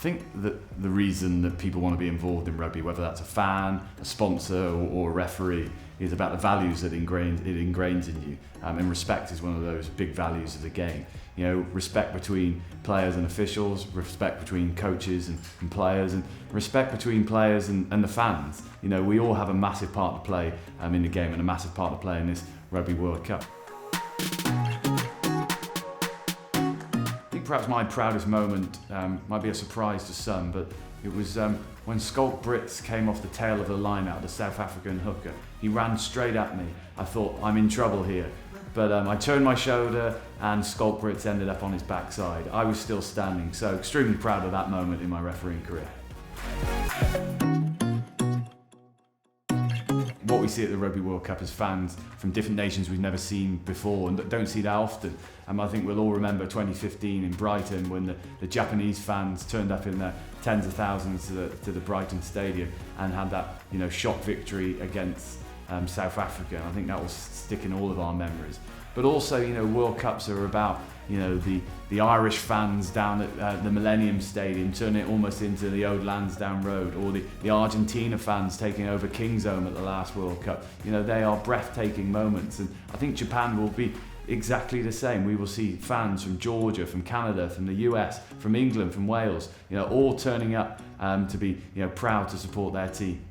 think that the reason that people want to be involved in rugby, whether that's a fan, a sponsor, or a referee, is about the values that it ingrains in you. And respect is one of those big values of the game. You know, respect between players and officials, respect between coaches and players, and respect between players and the fans. You know, we all have a massive part to play in the game, and a massive part to play in this Rugby World Cup. Perhaps my proudest moment might be a surprise to some, but it was when Schalk Brits came off the tail of the line out, the South African hooker. He ran straight at me. I thought, I'm in trouble here. But I turned my shoulder and Schalk Brits ended up on his backside. I was still standing, so extremely proud of that moment in my refereeing career. What we see at the Rugby World Cup is fans from different nations we've never seen before and don't see that often. I think we'll all remember 2015 in Brighton when the Japanese fans turned up in their tens of thousands to the Brighton Stadium and had that, you know, shock victory against South Africa. And I think that will stick in all of our memories. But also, you know, World Cups are about, you know, the Irish fans down at the Millennium Stadium, turning it almost into the old Lansdowne Road, or the Argentina fans taking over Kingsholm at the last World Cup. You know, they are breathtaking moments, and I think Japan will be exactly the same. We will see fans from Georgia, from Canada, from the US, from England, from Wales, you know, all turning up to be, you know, proud to support their team.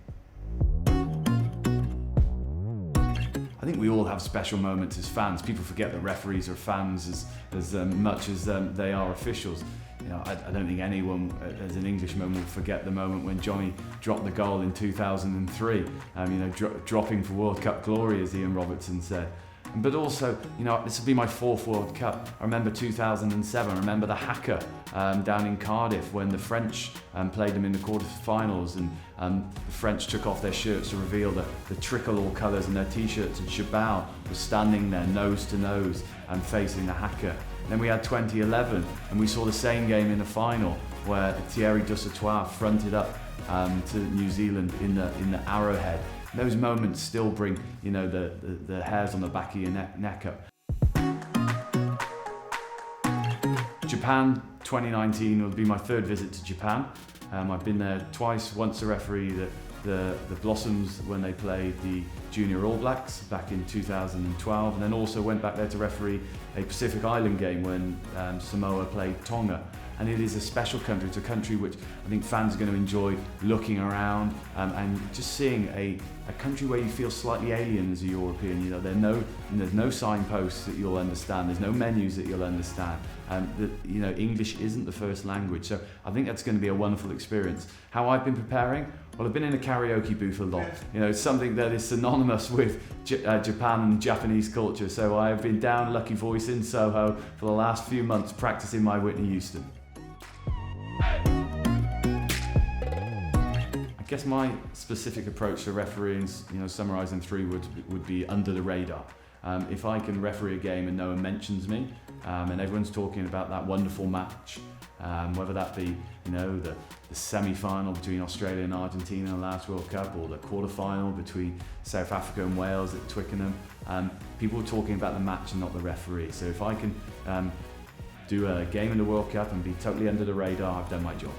I think we all have special moments as fans. People forget that referees are fans as much as they are officials. You know, I don't think anyone, as an Englishman, will forget the moment when Johnny dropped the goal in 2003. You know, dropping for World Cup glory, as Ian Robertson said. But also, you know, this will be my fourth World Cup. I remember 2007. I remember the haka down in Cardiff when the French played them in the quarterfinals, and the French took off their shirts to reveal the tricolour colours in their t-shirts, and Chabal was standing there nose to nose and facing the haka. Then we had 2011, and we saw the same game in the final where Thierry Dusautoir fronted up to New Zealand in the Arrowhead. Those moments still bring, you know, the hairs on the back of your neck up. Japan 2019 will be my third visit to Japan. I've been there twice, once to referee the Blossoms when they played the Junior All Blacks back in 2012, and then also went back there to referee a Pacific Island game when Samoa played Tonga. And it is a special country. It's a country which I think fans are going to enjoy looking around and just seeing a country where you feel slightly alien as a European. You know, there's no signposts that you'll understand. There's no menus that you'll understand. You know, English isn't the first language. So I think that's going to be a wonderful experience. How I've been preparing? Well, I've been in a karaoke booth a lot. You know, it's something that is synonymous with Japan and Japanese culture. So I've been down Lucky Voice in Soho for the last few months practicing my Whitney Houston. I guess my specific approach to refereeing, you know, summarised in three words, would be under the radar. If I can referee a game and no one mentions me, and everyone's talking about that wonderful match, whether that be, you know, the semi-final between Australia and Argentina in the last World Cup, or the quarter-final between South Africa and Wales at Twickenham, people are talking about the match and not the referee. So if I can do a game in the World Cup and be totally under the radar, I've done my job.